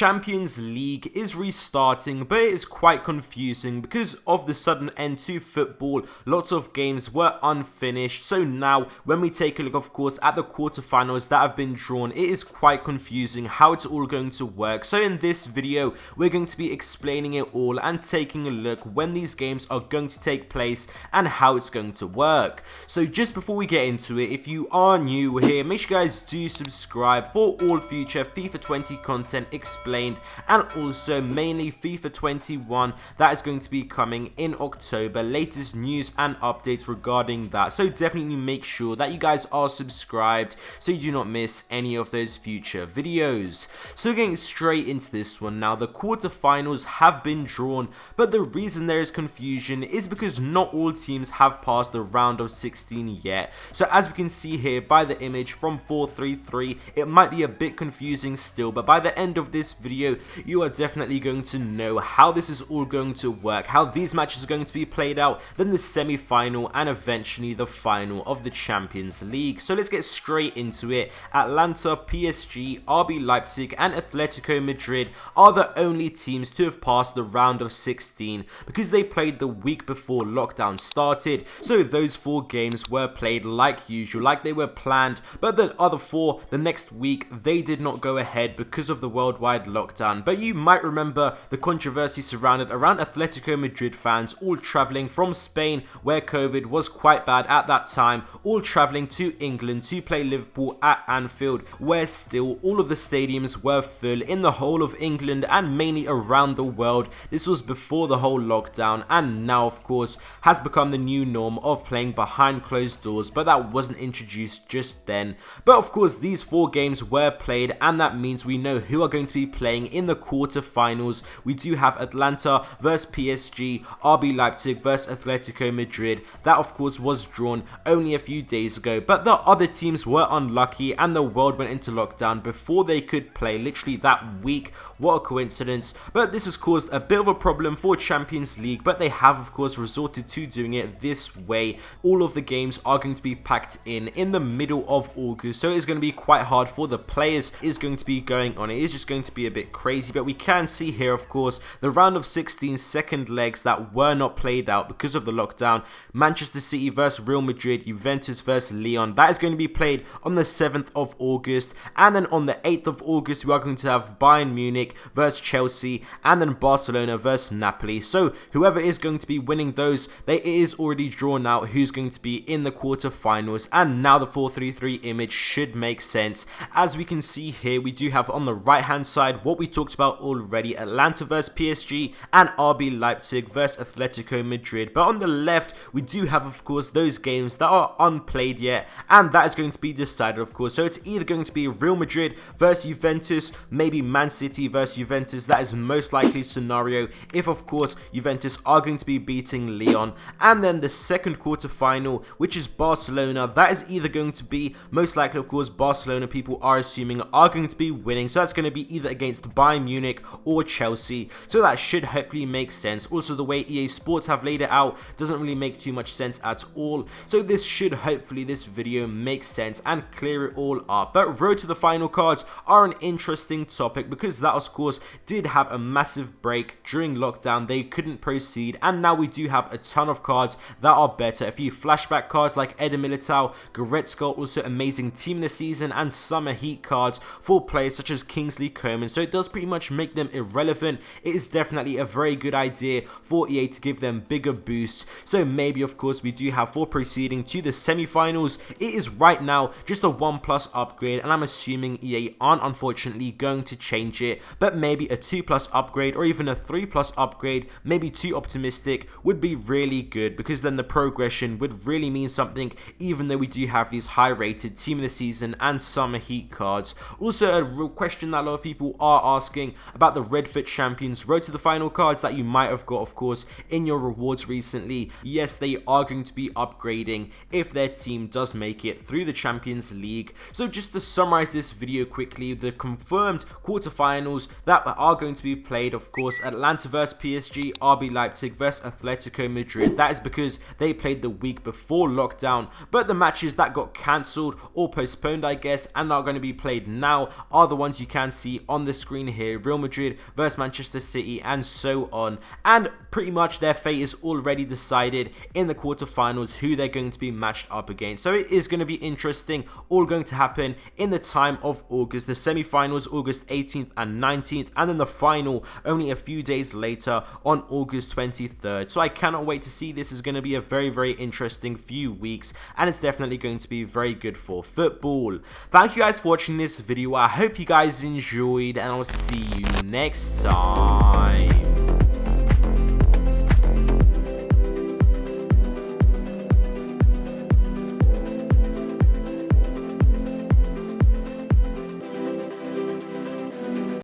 Champions League is restarting, but it is quite confusing because of the sudden end to football. Lots of games were unfinished, so now when we take a look of course at the quarterfinals that have been drawn, it is quite confusing how it's all going to work. So in this video we're going to be explaining it all and taking a look when these games are going to take place and how it's going to work. So just before we get into it, if you are new here, make sure you guys do subscribe for all future FIFA 20 content explained, and also mainly FIFA 21 that is going to be coming in October, latest news and updates regarding that. So definitely make sure that you guys are subscribed so you do not miss any of those future videos. So getting straight into this one now, the quarterfinals have been drawn, but the reason there is confusion is because not all teams have passed the round of 16 yet. So as we can see here by the image from 433, it might be a bit confusing still, but by the end of this video you are definitely going to know how this is all going to work, how these matches are going to be played out, then the semi-final and eventually the final of the Champions League. So let's get straight into it. Atlanta, PSG, RB Leipzig and Atletico Madrid are the only teams to have passed the round of 16 because they played the week before lockdown started. So those 4 games were played like usual, like they were planned, but the other 4 the next week they did not go ahead because of the worldwide lockdown. But you might remember the controversy surrounded around Atletico Madrid fans all travelling from Spain, where COVID was quite bad at that time, all travelling to England to play Liverpool at Anfield, where still all of the stadiums were full in the whole of England and mainly around the world. This was before the whole lockdown, and now of course has become the new norm of playing behind closed doors, but that wasn't introduced just then. But of course these 4 games were played, and that means we know who are going to be playing in the quarterfinals. We do have Atlanta versus PSG, RB Leipzig versus Atletico Madrid. That of course was drawn only a few days ago, but the other teams were unlucky and the world went into lockdown before they could play, literally that week. What a coincidence. But this has caused a bit of a problem for Champions League, but they have of course resorted to doing it this way. All of the games are going to be packed in the middle of August, so it's going to be quite hard for the players. Is going to be going on, it is just going to be a bit crazy. But we can see here of course the round of 16 second legs that were not played out because of the lockdown. Manchester City versus Real Madrid, Juventus versus Lyon, that is going to be played on the 7th of August, and then on the 8th of August we are going to have Bayern Munich versus Chelsea, and then Barcelona versus Napoli. So whoever is going to be winning those, it is already drawn out who's going to be in the quarterfinals. And now the 433 image should make sense. As we can see here, we do have on the right hand side what we talked about already, Atlanta versus PSG and RB Leipzig versus Atletico Madrid. But on the left we do have of course those games that are unplayed yet, and that is going to be decided of course. So it's either going to be Real Madrid versus Juventus, maybe Man City versus Juventus. That is most likely scenario if of course Juventus are going to be beating Lyon. And then the second quarterfinal, which is Barcelona, that is either going to be most likely of course Barcelona, people are assuming, are going to be winning. So that's going to be either against Bayern Munich or Chelsea. So that should hopefully make sense. Also the way EA Sports have laid it out doesn't really make too much sense at all. So this should hopefully, this video, make sense and clear it all up. But road to the final cards are an interesting topic because that of course did have a massive break during lockdown. They couldn't proceed, and now we do have a ton of cards that are better. A few flashback cards like Eder Militao, Goretzka, also amazing team of the season and summer heat cards for players such as Kingsley Coman. So it does pretty much make them irrelevant. It is definitely a very good idea for EA to give them bigger boosts. So maybe of course we do have for proceeding to the semi-finals, it is right now just a 1+ upgrade, and I'm assuming EA aren't unfortunately going to change it, but maybe a 2+ upgrade or even a 3+ upgrade, maybe too optimistic, would be really good because then the progression would really mean something, even though we do have these high rated team of the season and summer heat cards. Also a real question that a lot of people are asking about the Rttf Champions road to the final cards that you might have got of course in your rewards recently. Yes, they are going to be upgrading if their team does make it through the Champions League. So just to summarize this video quickly, the confirmed quarterfinals that are going to be played, of course, Atlanta versus PSG, RB Leipzig versus Atletico Madrid. That is because they played the week before lockdown, but the matches that got cancelled or postponed, I guess, and are going to be played now are the ones you can see on the the screen here, Real Madrid versus Manchester City and so on, and pretty much their fate is already decided in the quarterfinals who they're going to be matched up against. So it is going to be interesting, all going to happen in the time of August. The semi-finals August 18th and 19th, and then the final only a few days later on August 23rd. So I cannot wait to see. This is going to be a very interesting few weeks, and it's definitely going to be very good for football. Thank you guys for watching this video. I hope you guys enjoyed, and I'll see you next time.